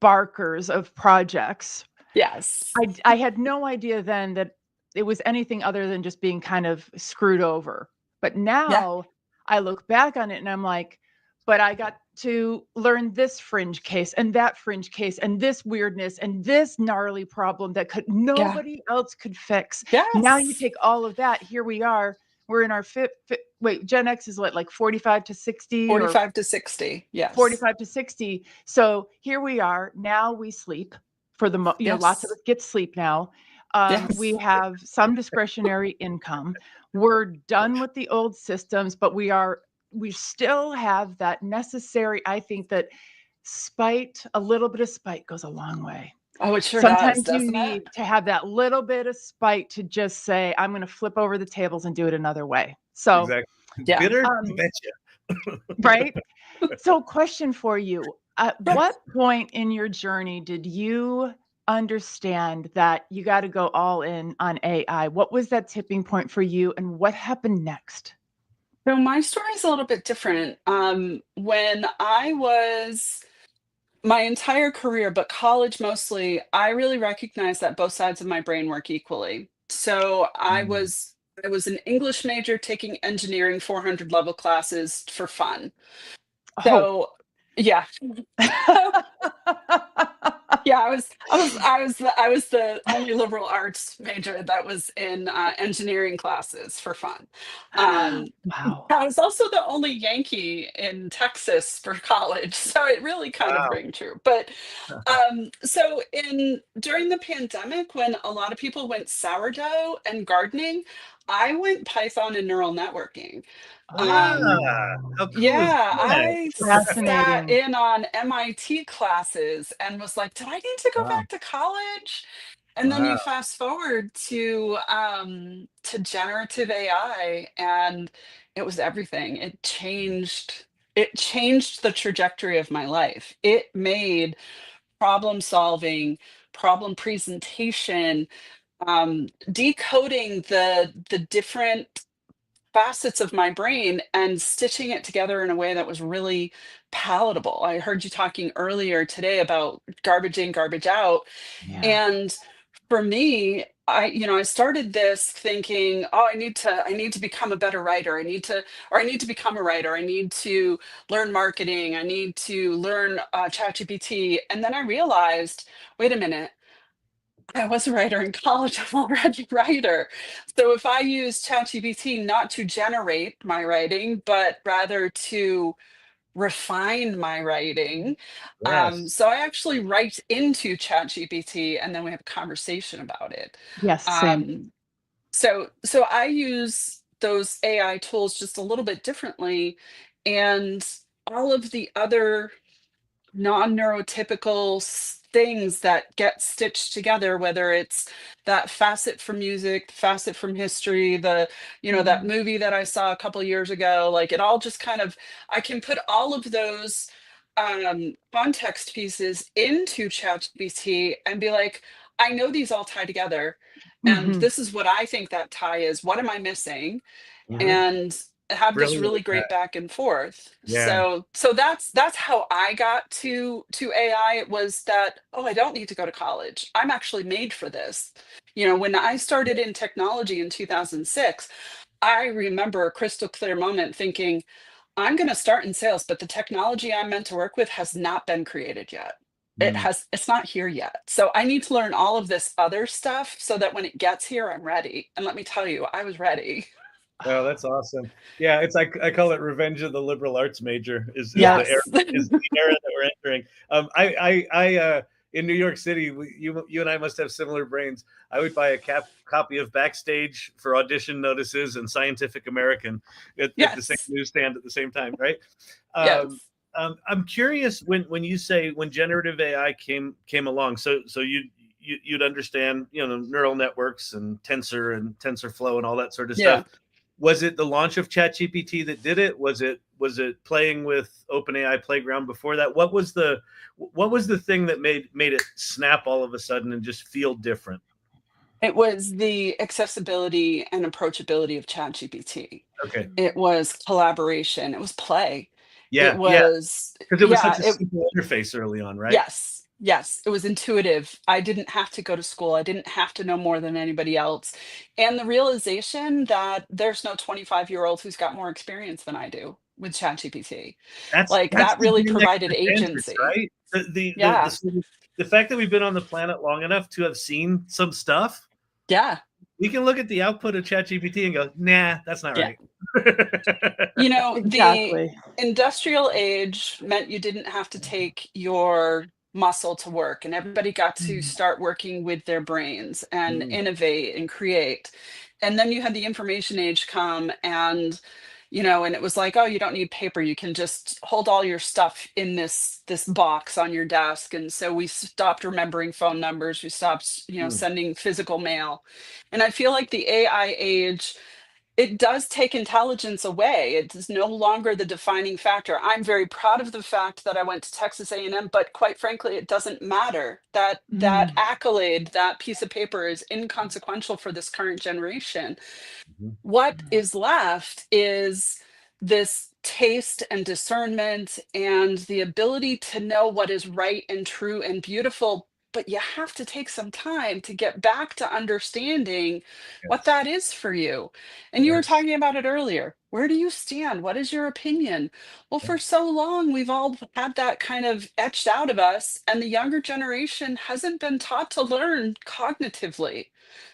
barkers of projects. Yes. I had no idea then that it was anything other than just being kind of screwed over. But now I look back on it and I'm like, but I got to learn this fringe case and that fringe case and this weirdness and this gnarly problem that nobody else could fix. Yes. Now you take all of that. Here we are. We're in our Gen X is what, like 45 to 60? 45 to 60. Yes. 45 to 60. So here we are. Now we sleep for the lots of us get sleep now. We have some discretionary income. We're done with the old systems, but we still have that necessary, I think that a little bit of spite goes a long way. Oh, it sure Sometimes does, you need to have that little bit of spite to just say, I'm going to flip over the tables and do it another way. So, bitter, betcha. Right? So, question for you. At what point in your journey did you understand that you got to go all in on AI? What was that tipping point for you and what happened next? So my story is a little bit different. When I was my entire career, but college mostly, I really recognized that both sides of my brain work equally. So I was an English major taking engineering 400 level classes for fun. So yeah. Yeah, I was the only liberal arts major that was in engineering classes for fun. Wow. I was also the only Yankee in Texas for college, so it really kind of rang true. But so during the pandemic, when a lot of people went sourdough and gardening, I went Python and neural networking. How cool I Fascinating. sat in on MIT classes and was like, do I need to go back to college? And then you fast forward to generative AI, and it was everything. It changed the trajectory of my life. It made problem solving, problem presentation, decoding the different facets of my brain and stitching it together in a way that was really palatable. I heard you talking earlier today about garbage in, garbage out. And for me, I started this thinking, oh, I need to become a better writer. I need to become a writer. I need to learn marketing. I need to learn ChatGPT. And then I realized, wait a minute, I was a writer in college. I'm already a writer. So if I use ChatGPT not to generate my writing, but rather to refine my writing. So I actually write into ChatGPT and then we have a conversation about it. Yes, same. So I use those AI tools just a little bit differently, and all of the other non-neurotypical things that get stitched together, whether it's that facet from music, facet from history, that movie that I saw a couple years ago, like it all just kind of, I can put all of those context pieces into ChatGPT and be like, I know these all tie together, and this is what I think that tie is. What am I missing? And have this really great back and forth. So that's how I got to AI. It was that, oh, I don't need to go to college. I'm actually made for this. When I started in technology in 2006, I remember a crystal clear moment thinking, I'm going to start in sales, but the technology I'm meant to work with has not been created yet. It's not here yet. So I need to learn all of this other stuff so that when it gets here, I'm ready. And let me tell you, I was ready. Oh, that's awesome. Yeah, it's like, I call it revenge of the liberal arts major is the era that we're entering. I in New York City, you and I must have similar brains. I would buy a copy of Backstage for audition notices and Scientific American at the same newsstand at the same time, right? I'm curious when you say when generative AI came along. So you you'd understand, neural networks and tensor and TensorFlow and all that sort of Yeah. stuff. Was it the launch of ChatGPT that did it? Was it playing with OpenAI Playground before that? What was the thing that made it snap all of a sudden and just feel different? It was the accessibility and approachability of ChatGPT. Okay. It was collaboration. It was play. Yeah. It was because it was such a simple interface early on, right? Yes, it was intuitive. I didn't have to go to school. I didn't have to know more than anybody else. And the realization that there's no 25-year-old who's got more experience than I do with ChatGPT. That's That really the provided next agency. right? The fact that we've been on the planet long enough to have seen some stuff. Yeah. We can look at the output of ChatGPT and go, nah, that's not right. Exactly. The industrial age meant you didn't have to take your muscle to work, and everybody got to start working with their brains and innovate and create. And then you had the information age come, and and it was like, oh, you don't need paper, you can just hold all your stuff in this box on your desk. And so we stopped remembering phone numbers, we stopped sending physical mail. And I feel like the AI age, it does take intelligence away. It is no longer the defining factor. I'm very proud of the fact that I went to Texas A&M, but quite frankly, it doesn't matter. That accolade, that piece of paper is inconsequential for this current generation. What is left is this taste and discernment and the ability to know what is right and true and beautiful. But you have to take some time to get back to understanding what that is for you. And you were talking about it earlier. Where do you stand? What is your opinion? Well, for so long, we've all had that kind of etched out of us, and the younger generation hasn't been taught to learn cognitively.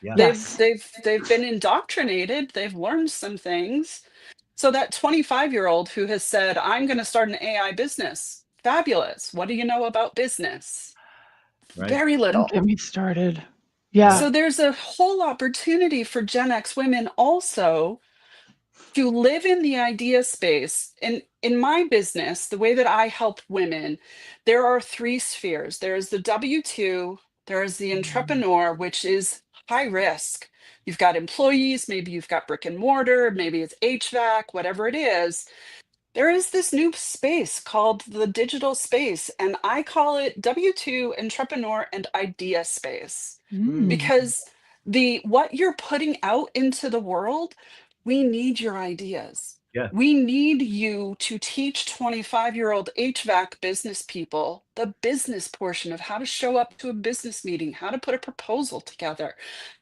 They've been indoctrinated. They've learned some things. So that 25-year-old who has said, I'm going to start an AI business, fabulous. What do you know about business? Right. Very little. Don't get me started. Yeah. So there's a whole opportunity for Gen X women also to live in the idea space. And in my business, the way that I help women, there are 3 spheres. There's the W-2, there's the entrepreneur, which is high risk. You've got employees, maybe you've got brick and mortar, maybe it's HVAC, whatever it is. There is this new space called the digital space, and I call it W-2 entrepreneur and idea space. Because what you're putting out into the world, we need your ideas. Yeah. We need you to teach 25-year-old HVAC business people the business portion of how to show up to a business meeting, how to put a proposal together,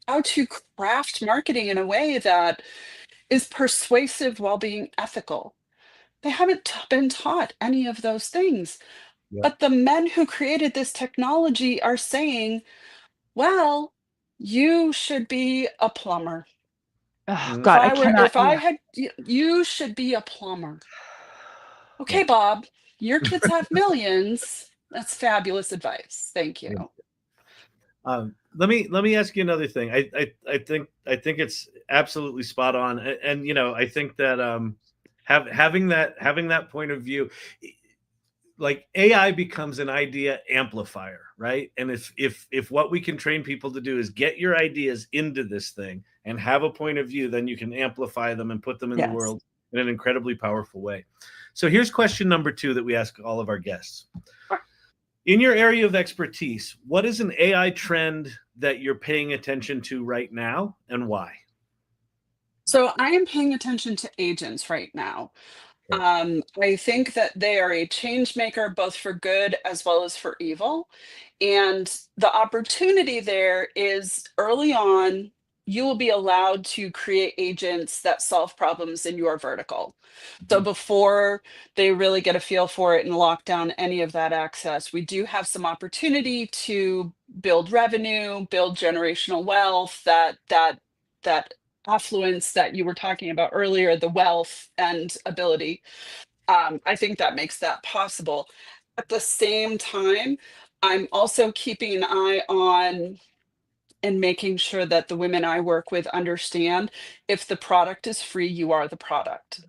how to craft marketing in a way that is persuasive while being ethical. They haven't been taught any of those things. But the men who created this technology are saying, well, you should be a plumber. Oh, God, You should be a plumber. Okay, Bob, your kids have millions. That's fabulous advice. Thank you. Let me ask you another thing. I think it's absolutely spot on. And I think that having that point of view, like AI becomes an idea amplifier, right? And if what we can train people to do is get your ideas into this thing and have a point of view, then you can amplify them and put them in the world in an incredibly powerful way. So here's question number 2 that we ask all of our guests. In your area of expertise, what is an AI trend that you're paying attention to right now, and why? So I am paying attention to agents right now. I think that they are a change maker, both for good as well as for evil. And the opportunity there is early on, you will be allowed to create agents that solve problems in your vertical. So before they really get a feel for it and lock down any of that access, we do have some opportunity to build revenue, build generational wealth, that affluence that you were talking about earlier, the wealth and ability. I think that makes that possible. At the same time, I'm also keeping an eye on and making sure that the women I work with understand, if the product is free, you are the product.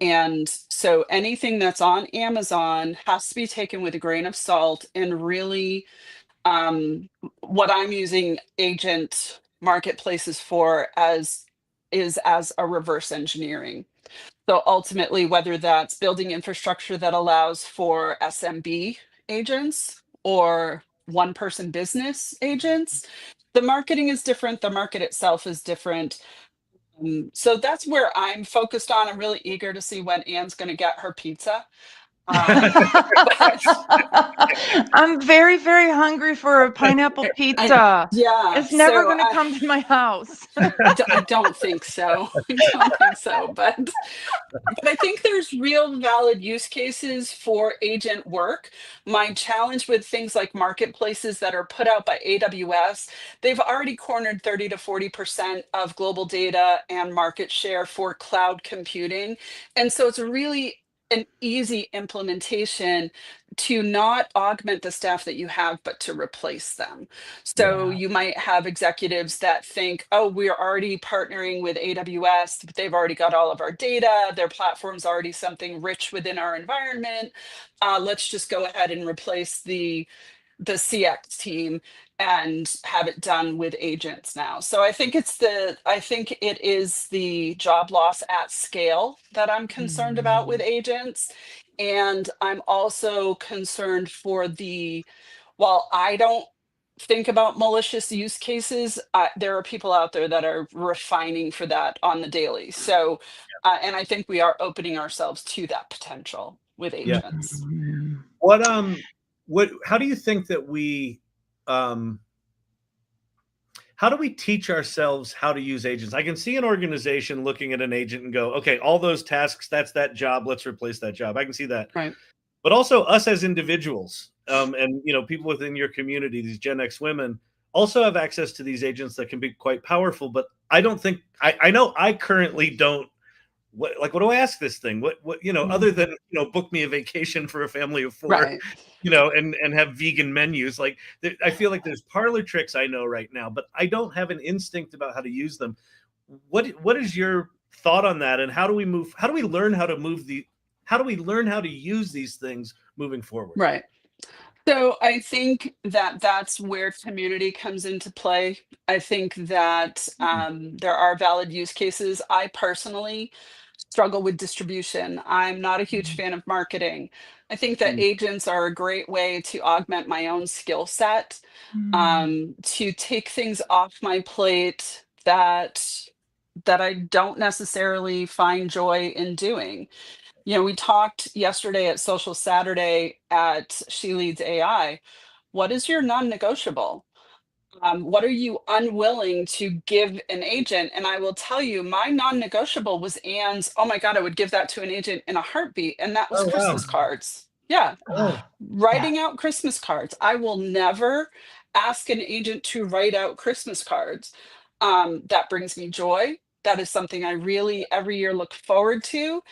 And so anything that's on Amazon has to be taken with a grain of salt and really what I'm using agent marketplaces for is as a reverse engineering. So ultimately, whether that's building infrastructure that allows for SMB agents or one person business agents, the marketing is different. The market itself is different. So that's where I'm focused on. I'm really eager to see when Anne's going to get her pizza. I'm very, very hungry for a pineapple pizza. Yeah. It's never going to come to my house. I don't think so. I don't think so. But I think there's real valid use cases for agent work. My challenge with things like marketplaces that are put out by AWS, they've already cornered 30 to 40% of global data and market share for cloud computing. And so it's really an easy implementation to not augment the staff that you have, but to replace them. So you might have executives that think, oh, we're already partnering with AWS, but they've already got all of our data. Their platform's already something rich within our environment. Let's just go ahead and replace the CX team and have it done with agents now. So I think it is the job loss at scale that I'm concerned about with agents. And I'm also concerned for while I don't think about malicious use cases, there are people out there that are refining for that on the daily. So, and I think we are opening ourselves to that potential with agents. How do you think that how do we teach ourselves how to use agents? I can see an organization looking at an agent and go, okay, all those tasks, that's that job, let's replace that job. I can see that. Right. But also us as individuals, and people within your community, these Gen X women, also have access to these agents that can be quite powerful. But I don't think I know I currently don't. What do I ask this thing? What other than book me a vacation for a family of 4, right. And have vegan menus. Like I feel like there's parlor tricks I know right now, but I don't have an instinct about how to use them. What is your thought on that? And how do we learn how to use these things moving forward? Right. So I think that that's where community comes into play. I think that there are valid use cases. I personally struggle with distribution. I'm not a huge fan of marketing. I think that agents are a great way to augment my own skill set, to take things off my plate that I don't necessarily find joy in doing. We talked yesterday at Social Saturday at 𝗫𝘓 What is your non-negotiable? What are you unwilling to give an agent? And I will tell you, my non-negotiable was Anne's, oh my God, I would give that to an agent in a heartbeat. And that was Christmas cards. Yeah. Writing out Christmas cards. I will never ask an agent to write out Christmas cards. That brings me joy. That is something I really every year look forward to.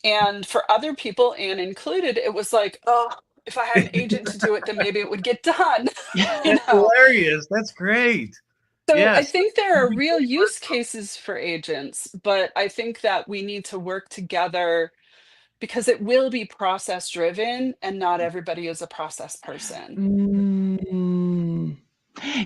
And for other people, Anne included, it was like, oh, if I had an agent to do it, then maybe it would get done. That's hilarious. That's great. So I think there are real use cases for agents, but I think that we need to work together because it will be process driven and not everybody is a process person.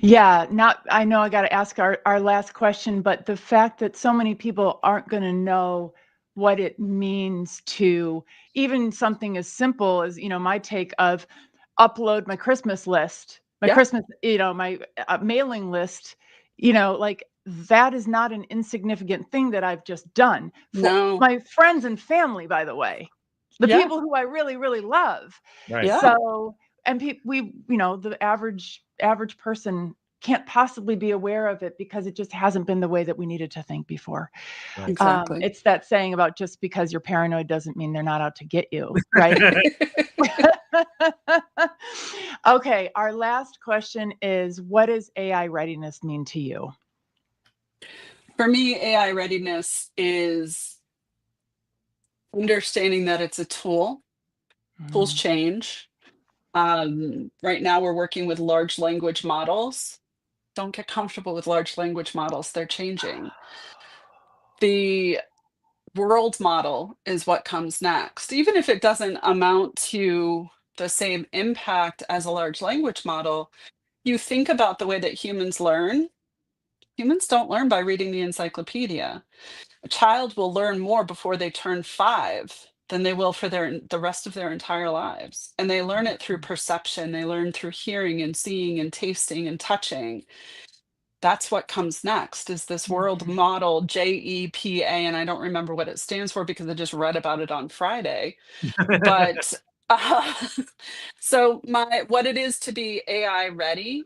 Yeah, I know I got to ask our last question, but the fact that so many people aren't going to know what it means to even something as simple as, my take of upload my Christmas list, my Christmas, my mailing list, like that is not an insignificant thing that I've just done. For my friends and family, by the way, the people who I really, really love. Right. So, and the average person can't possibly be aware of it because it just hasn't been the way that we needed to think before. Right. Exactly. It's that saying about just because you're paranoid doesn't mean they're not out to get you, right? Okay, our last question is, what does AI readiness mean to you? For me, AI readiness is understanding that it's a tool. Tools change. Right now, we're working with large language models. Don't get comfortable with large language models. They're changing. The world model is what comes next. Even if it doesn't amount to the same impact as a large language model, you think about the way that humans learn, humans don't learn by reading the encyclopedia. A child will learn more before they turn 5 than they will for the rest of their entire lives. And they learn it through perception. They learn through hearing and seeing and tasting and touching. That's what comes next, is this world model JEPA, and I don't remember what it stands for because I just read about it on Friday. But so what it is to be AI ready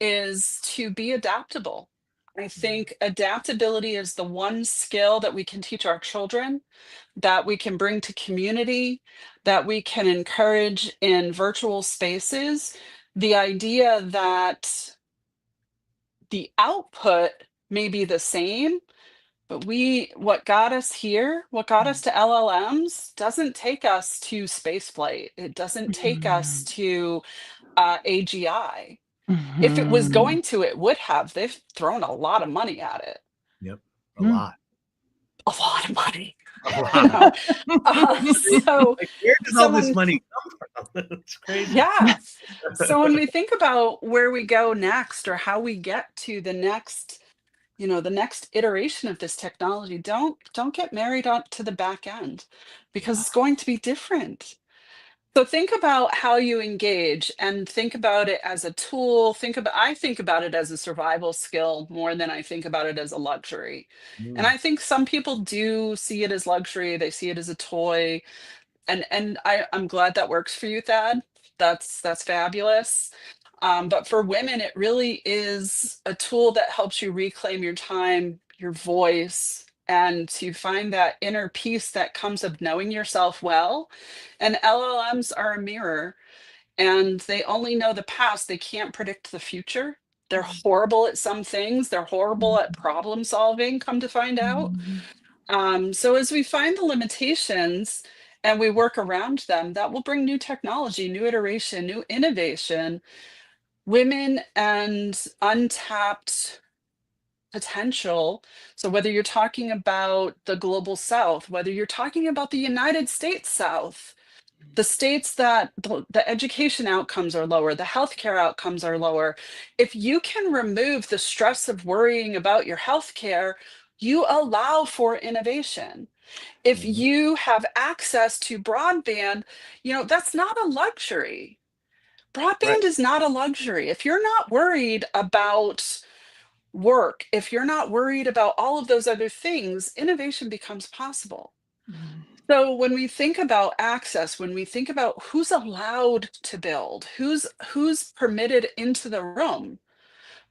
is to be adaptable. I think adaptability is the one skill that we can teach our children, that we can bring to community, that we can encourage in virtual spaces. The idea that the output may be the same, but what got us here, what got us to LLMs doesn't take us to spaceflight. It doesn't take us to AGI. If it was going to, it would have. They've thrown a lot of money at it. Yep. A lot. A lot of money. A lot. So like, where does all this money come from? It's crazy. Yeah. So when we think about where we go next, or how we get to the next, the next iteration of this technology, don't get married on to the back end, because it's going to be different. So think about how you engage, and think about it as a tool. I think about it as a survival skill more than I think about it as a luxury. And I think some people do see it as luxury. They see it as a toy. And I'm glad that works for you, Thad. That's fabulous. But for women, it really is a tool that helps you reclaim your time, your voice, and to find that inner peace that comes of knowing yourself well. And LLMs are a mirror, and they only know the past. They can't predict the future. They're horrible at some things. They're horrible at problem solving, come to find out. So as we find the limitations and we work around them, that will bring new technology, new iteration, new innovation. Women and untapped potential. So whether you're talking about the global South, whether you're talking about the United States South, the states that the education outcomes are lower, the healthcare outcomes are lower. If you can remove the stress of worrying about your healthcare, you allow for innovation. If you have access to broadband, that's not a luxury. Broadband is not a luxury. If you're not worried about work, if you're not worried about all of those other things, innovation becomes possible. So when we think about access, when we think about who's allowed to build, who's permitted into the room,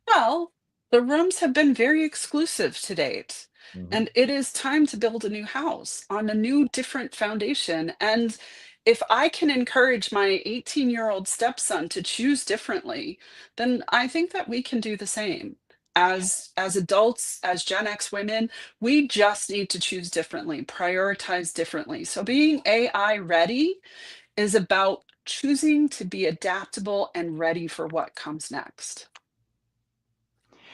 well, the rooms have been very exclusive to date. And it is time to build a new house on a new, different foundation. And if I can encourage my 18-year-old stepson to choose differently, then I think that we can do the same. As adults, as Gen X women, we just need to choose differently, prioritize differently. So being AI ready is about choosing to be adaptable and ready for what comes next.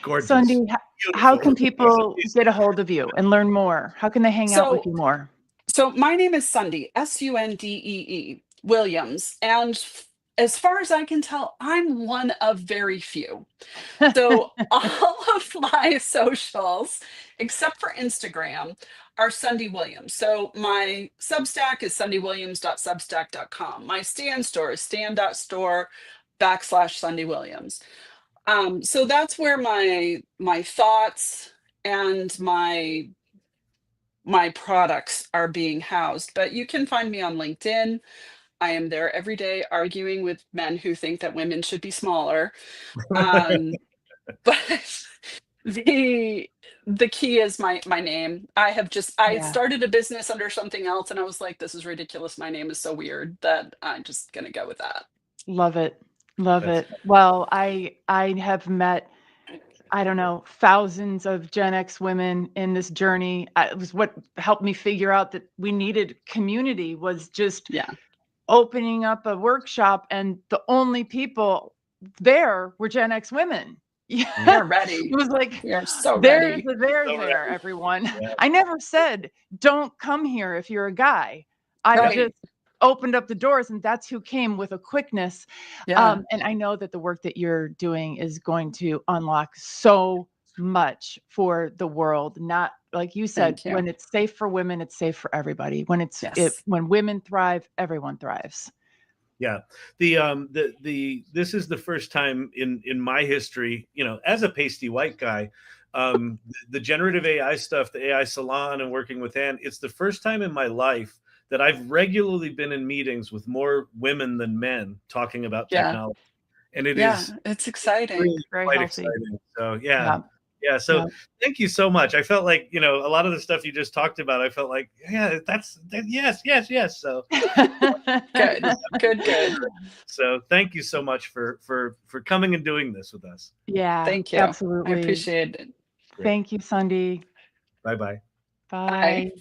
Gorgeous. Sundee, how can people get a hold of you and learn more? How can they hang out with you more? So my name is Sundee, Sundee Williams. And as far as I can tell, I'm one of very few. So all of my socials, except for Instagram, are Sundee Williams. So my Substack is sundeewilliams.substack.com. My Stan store is stan.store/Sundee Williams. So that's where my thoughts and my products are being housed. But you can find me on LinkedIn. I am there every day arguing with men who think that women should be smaller. But the key is my name. I started a business under something else, and I was like, this is ridiculous. My name is so weird that I'm just going to go with that. Love it. Love it. Well, I have met, I don't know, thousands of Gen X women in this journey. It was what helped me figure out that we needed community, was just opening up a workshop, and the only people there were Gen X women. They're ready. It was like, you're so ready. There, everyone. I never said, don't come here if you're a guy. I just opened up the doors, and that's who came with a quickness. And I know that the work that you're doing is going to unlock so much for the world. Not like you said, when it's safe for women, it's safe for everybody. When it's when women thrive, everyone thrives. Yeah. This is the first time in my history, you know, as a pasty white guy, the generative AI stuff, the AI salon and working with Ann, it's the first time in my life that I've regularly been in meetings with more women than men talking about technology. And it is, it's exciting. Really very quite healthy. exciting. So so thank you so much. I felt like, you know, a lot of the stuff you just talked about, I felt like, yes. So good. So thank you so much for coming and doing this with us. Yeah, thank you. Absolutely. I appreciate it. Thank you, Sundee. Bye-bye. Bye.